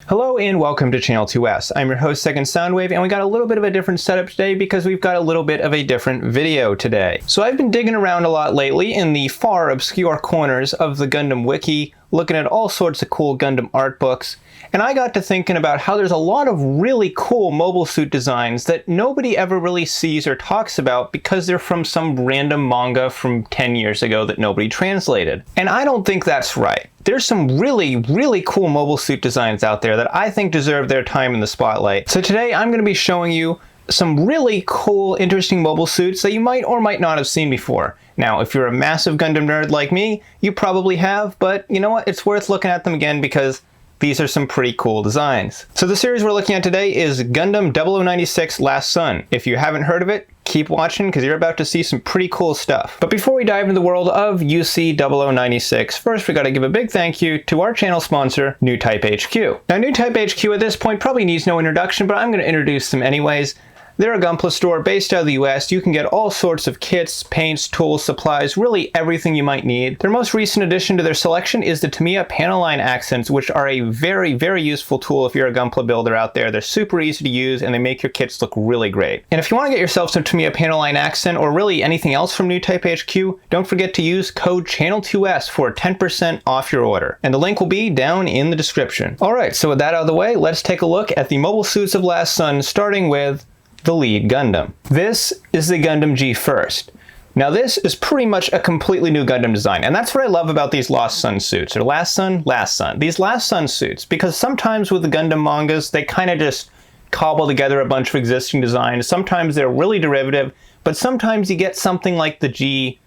Hello and welcome to Channel 2S. I'm your host, Second Soundwave, and we got a little bit of a different setup today because we've got a little bit of a different video today. So I've been digging around a lot lately in the far obscure corners of the Gundam Wiki, looking at all sorts of cool Gundam art books, and I got to thinking about how there's a lot of really cool mobile suit designs that nobody ever really sees or talks about because they're from some random manga from 10 years ago that nobody translated. And I don't think that's right. There's some really cool mobile suit designs out there that I think deserve their time in the spotlight. So today I'm going to be showing you some really cool, interesting mobile suits that you might or might not have seen before. Now, if you're a massive Gundam nerd like me, you probably have, but you know what? It's worth looking at them again because these are some pretty cool designs. So the series we're looking at today is Gundam 0096 Last Sun. If you haven't heard of it, keep watching because you're about to see some pretty cool stuff. But before we dive into the world of UC0096, first we gotta give a big thank you to our channel sponsor, New Type HQ. Now, New Type HQ at this point probably needs no introduction, but I'm gonna introduce them anyways. They're a Gunpla store based out of the US. You can get all sorts of kits, paints, tools, supplies, really everything you might need. Their most recent addition to their selection is the Tamiya panel line accents, which are a very useful tool if you're a Gunpla builder out there. They're super easy to use and they make your kits look really great. And if you want to get yourself some Tamiya panel line accent or really anything else from New Type HQ, don't forget to use code CHANNEL2S for 10% off your order. And the link will be down in the description. Alright, so with that out of the way, let's take a look at the mobile suits of Last Sun, starting with the lead Gundam. This is the Gundam G1. Now this is pretty much a completely new Gundam design, and that's what I love about these Last Sun suits, or Last Sun. These Last Sun suits, because sometimes with the Gundam mangas, they kind of just cobble together a bunch of existing designs. Sometimes they're really derivative, but sometimes you get something like the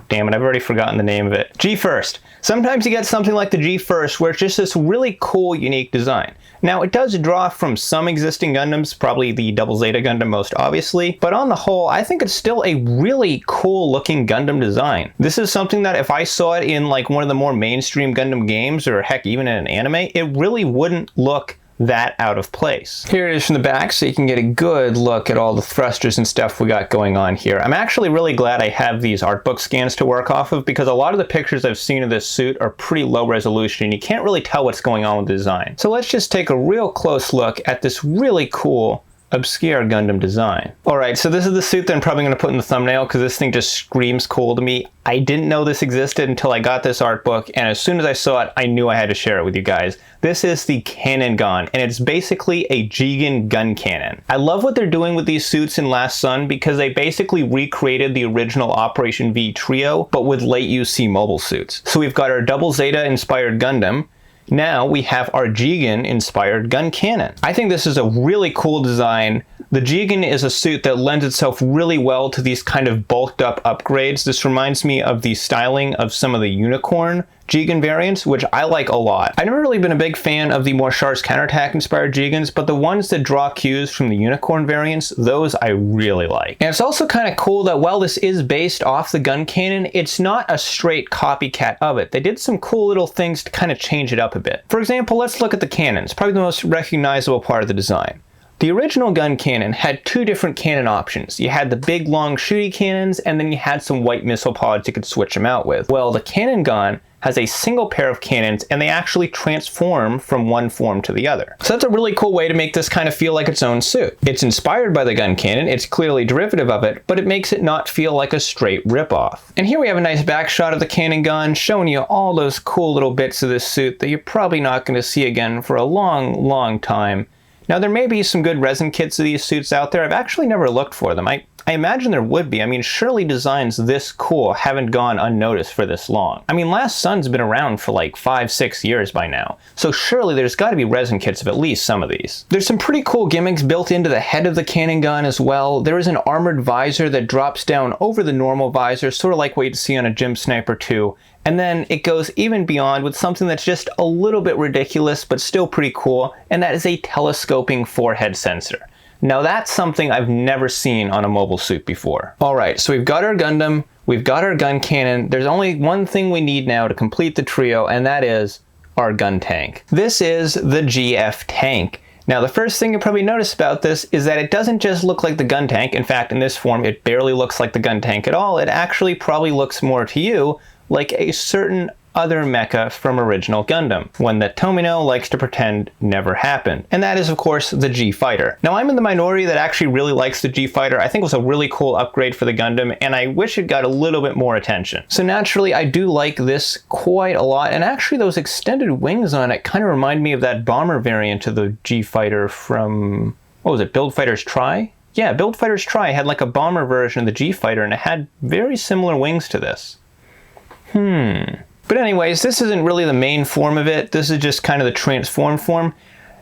damn it, I've already forgotten the name of it. G1. Sometimes you get something like the G1 where it's just this really cool, unique design. Now, it does draw from some existing Gundams, probably the Double Zeta Gundam most obviously, but on the whole, I think it's still a really cool looking Gundam design. This is something that if I saw it in like one of the more mainstream Gundam games, or heck, even in an anime, it really wouldn't look that out of place. Here it is from the back, so you can get a good look at all the thrusters and stuff we got going on here. I'm actually really glad I have these art book scans to work off of because a lot of the pictures I've seen of this suit are pretty low resolution and you can't really tell what's going on with the design. So let's just take a real close look at this really cool obscure Gundam design. Alright, so this is the suit that I'm probably going to put in the thumbnail because this thing just screams cool to me. I didn't know this existed until I got this art book, and as soon as I saw it, I knew I had to share it with you guys. This is the Cannon Gun, and it's basically a G1 gun cannon. I love what they're doing with these suits in Last Sun because they basically recreated the original Operation V trio, but with late UC mobile suits. So we've got our Double Zeta inspired Gundam. Now we have our G1 inspired gun cannon. I think this is a really cool design. The G1 is a suit that lends itself really well to these kind of bulked up upgrades. This reminds me of the styling of some of the Unicorn G1 variants, which I like a lot. I've never really been a big fan of the more Char's counterattack inspired G1s, but the ones that draw cues from the Unicorn variants, those I really like. And it's also kind of cool that while this is based off the gun cannon, it's not a straight copycat of it. They did some cool little things to kind of change it up a bit. For example, let's look at the cannons, probably the most recognizable part of the design. The original gun cannon had two different cannon options. You had the big long shooty cannons, and then you had some white missile pods you could switch them out with. Well, the Cannon Gun has a single pair of cannons, and they actually transform from one form to the other. So that's a really cool way to make this kind of feel like its own suit. It's inspired by the gun cannon, it's clearly derivative of it, but it makes it not feel like a straight ripoff. And here we have a nice back shot of the Cannon Gun, showing you all those cool little bits of this suit that you're probably not going to see again for a long time. Now, there may be some good resin kits of these suits out there. I've actually never looked for them. I imagine there would be. I mean, surely designs this cool haven't gone unnoticed for this long. I mean, Last Sun's been around for like 5-6 years by now, so surely there's got to be resin kits of at least some of these. There's some pretty cool gimmicks built into the head of the Cannon Gun as well. There is an armored visor that drops down over the normal visor, sort of like what you'd see on a Gym Sniper 2. And then it goes even beyond with something that's just a little bit ridiculous, but still pretty cool, and that is a telescoping forehead sensor. Now that's something I've never seen on a mobile suit before. Alright, so we've got our Gundam, we've got our gun cannon, there's only one thing we need now to complete the trio, and that is our gun tank. This is the GF tank. Now the first thing you probably notice about this is that it doesn't just look like the gun tank. In fact, in this form, it barely looks like the gun tank at all. It actually probably looks more to you like a certain other mecha from original Gundam, one that Tomino likes to pretend never happened. And that is, of course, the G-Fighter. Now, I'm in the minority that actually really likes the G-Fighter. I think it was a really cool upgrade for the Gundam, and I wish it got a little bit more attention. So naturally, I do like this quite a lot, and actually those extended wings on it kind of remind me of that bomber variant of the G-Fighter from, what was it, Build Fighters Try? Yeah, Build Fighters Try had like a bomber version of the G-Fighter, and it had very similar wings to this. But anyways, this isn't really the main form of it. This is just kind of the transformed form.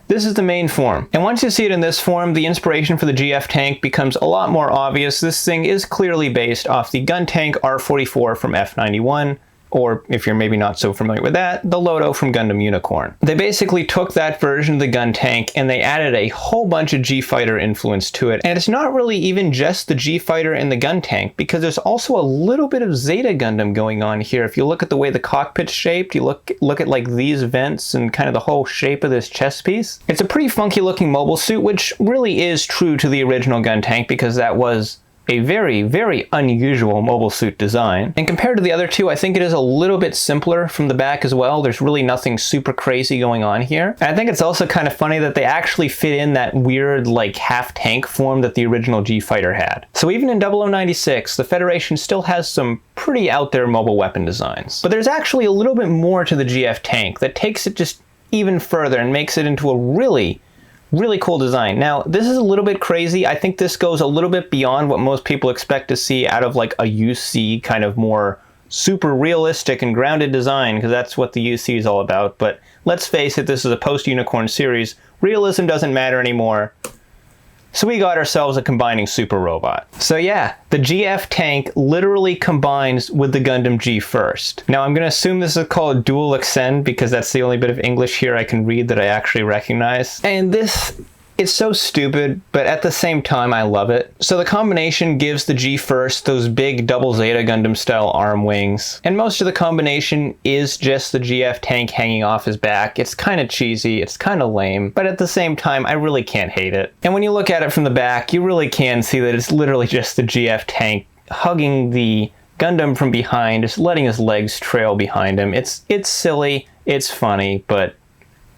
This is the main form. And once you see it in this form, the inspiration for the GF tank becomes a lot more obvious. This thing is clearly based off the gun tank R44 from F91, or if you're maybe not so familiar with that, the Loto from Gundam Unicorn. They basically took that version of the gun tank and they added a whole bunch of G-Fighter influence to it. And it's not really even just the G-Fighter and the gun tank, because there's also a little bit of Zeta Gundam going on here. If you look at the way the cockpit's shaped, you look at like these vents and kind of the whole shape of this chest piece. It's a pretty funky looking mobile suit, which really is true to the original gun tank, because that was a very, very unusual mobile suit design. And compared to the other two, I think it is a little bit simpler from the back as well. There's really nothing super crazy going on here. And I think it's also kind of funny that they actually fit in that weird, like, half-tank form that the original G-Fighter had. So even in 0096, the Federation still has some pretty out-there mobile weapon designs. But there's actually a little bit more to the GF tank that takes it just even further and makes it into a really cool design. Now, this is a little bit crazy. I think this goes a little bit beyond what most people expect to see out of like a UC kind of more super realistic and grounded design, because that's what the UC is all about. But let's face it, this is a post-Unicorn series. Realism doesn't matter anymore. So we got ourselves a combining super robot. So yeah, the GF tank literally combines with the Gundam G first. Now I'm going to assume this is called dual accent because that's the only bit of English here I can read that I actually recognize. And this, it's so stupid, but at the same time I love it. So the combination gives the G first those big double Zeta Gundam style arm wings. And most of the combination is just the GF tank hanging off his back. It's kind of cheesy, it's kind of lame, but at the same time I really can't hate it. And when you look at it from the back, you really can see that it's literally just the GF tank hugging the Gundam from behind, just letting his legs trail behind him. It's silly, it's funny, but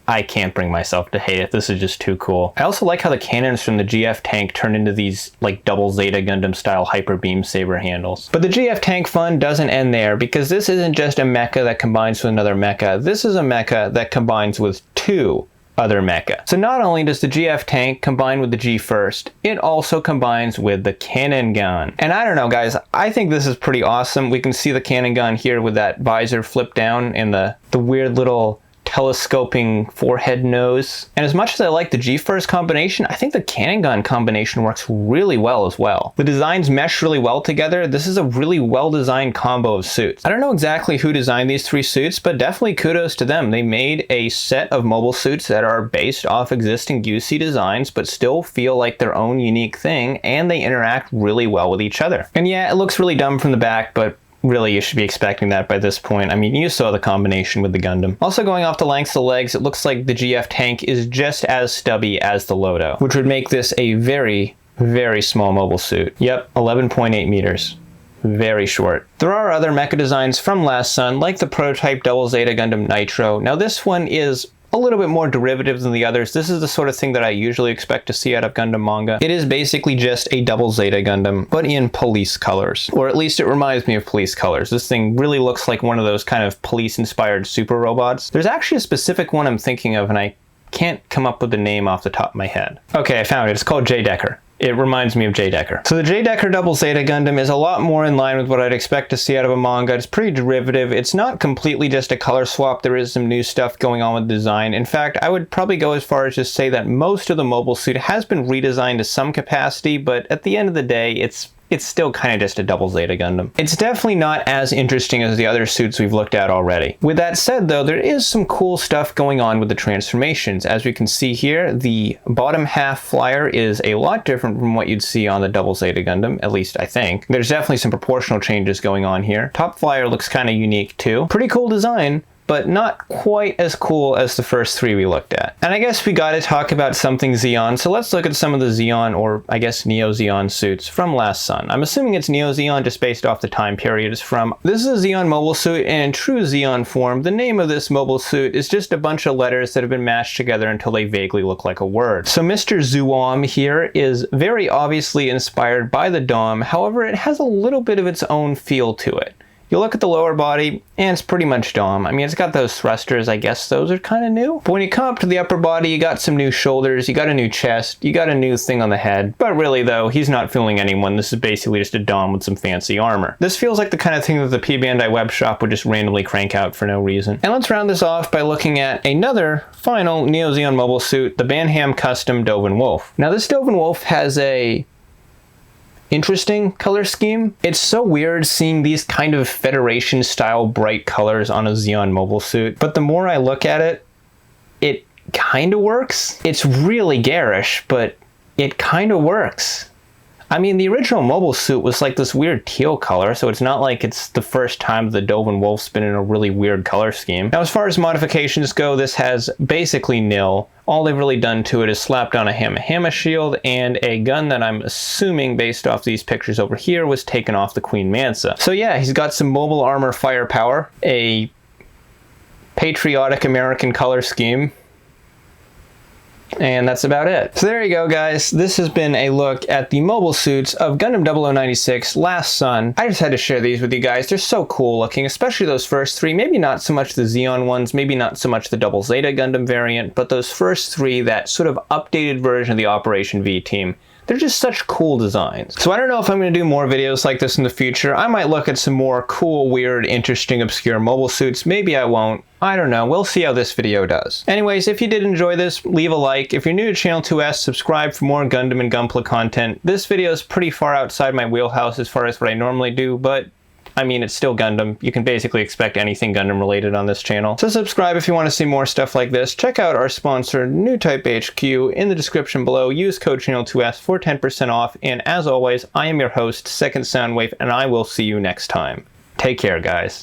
I can't bring myself to hate it. This is just too cool. I also like how the cannons from the GF tank turn into these like double Zeta Gundam style hyper beam saber handles. But the GF tank fun doesn't end there, because this isn't just a mecha that combines with another mecha. This is a mecha that combines with two other mecha. So not only does the GF tank combine with the G first, it also combines with the cannon gun. And I don't know, guys, I think this is pretty awesome. We can see the cannon gun here with that visor flip down and the weird little telescoping forehead nose. And as much as I like the G-First combination, I think the cannon gun combination works really well as well. The designs mesh really well together. This is a really well-designed combo of suits. I don't know exactly who designed these three suits, but definitely kudos to them. They made a set of mobile suits that are based off existing UC designs, but still feel like their own unique thing, and they interact really well with each other. And yeah, it looks really dumb from the back, but really, you should be expecting that by this point. I mean, you saw the combination with the Gundam. Also, going off the lengths of the legs, it looks like the GF tank is just as stubby as the Loto, which would make this a very, very small mobile suit. Yep, 11.8 meters. Very short. There are other mecha designs from Last Sun, like the prototype Double Zeta Gundam Nitro. Now, this one is a little bit more derivative than the others. This is the sort of thing that I usually expect to see out of Gundam manga. It is basically just a double Zeta Gundam, but in police colors. Or at least it reminds me of police colors. This thing really looks like one of those kind of police-inspired super robots. There's actually a specific one I'm thinking of, and I can't come up with the name off the top of my head. Okay, I found it. It's called J. Decker. It reminds me of J. Decker. So the J. Decker Double Zeta Gundam is a lot more in line with what I'd expect to see out of a manga. It's pretty derivative. It's not completely just a color swap. There is some new stuff going on with design. In fact, I would probably go as far as to say that most of the mobile suit has been redesigned to some capacity, but at the end of the day, it's still kind of just a double Zeta Gundam. It's definitely not as interesting as the other suits we've looked at already. With that said, though, there is some cool stuff going on with the transformations. As we can see here, the bottom half flyer is a lot different from what you'd see on the double Zeta Gundam, at least I think. There's definitely some proportional changes going on here. Top flyer looks kind of unique too. Pretty cool design, but not quite as cool as the first three we looked at. And I guess we gotta talk about something Zeon, so let's look at some of the Zeon, or I guess Neo Zeon suits from Last Sun. I'm assuming it's Neo Zeon just based off the time period it's from. This is a Zeon mobile suit, and in true Zeon form, the name of this mobile suit is just a bunch of letters that have been mashed together until they vaguely look like a word. So Mr. Zeon here is very obviously inspired by the DOM, however it has a little bit of its own feel to it. You look at the lower body, and it's pretty much DOM. I mean, it's got those thrusters, I guess those are kind of new. But when you come up to the upper body, you got some new shoulders, you got a new chest, you got a new thing on the head. But really though, he's not fooling anyone. This is basically just a DOM with some fancy armor. This feels like the kind of thing that the P Bandai web shop would just randomly crank out for no reason. And let's round this off by looking at another final Neo Zeon mobile suit, the Banham Custom Dovin Wolf. Now this Dovin Wolf has a interesting color scheme. It's so weird seeing these kind of Federation style bright colors on a Zeon mobile suit, but the more I look at it, it kind of works. It's really garish, but it kind of works. I mean, the original mobile suit was like this weird teal color, so it's not like it's the first time the Dovin Wolf's been in a really weird color scheme. Now, as far as modifications go, this has basically nil. All they've really done to it is slapped on a Hamma shield and a gun that I'm assuming, based off these pictures over here, was taken off the Queen Mansa. So yeah, he's got some mobile armor firepower, a patriotic American color scheme, and that's about it. So there you go, guys. This has been a look at the mobile suits of Gundam 0096 Last Sun. I just had to share these with you guys. They're so cool looking, especially those first three. Maybe not so much the Zeon ones, maybe not so much the Double Zeta Gundam variant, but those first three, that sort of updated version of the Operation V team. They're just such cool designs. So I don't know if I'm going to do more videos like this in the future. I might look at some more cool, weird, interesting, obscure mobile suits. Maybe I won't. I don't know. We'll see how this video does. Anyways, if you did enjoy this, leave a like. If you're new to Channel 2S, subscribe for more Gundam and Gunpla content. This video is pretty far outside my wheelhouse as far as what I normally do, but I mean, it's still Gundam. You can basically expect anything Gundam related on this channel. So subscribe if you want to see more stuff like this. Check out our sponsor, New Type HQ, in the description below. Use code Channel2S for 10% off. And as always, I am your host, Second Soundwave, and I will see you next time. Take care, guys.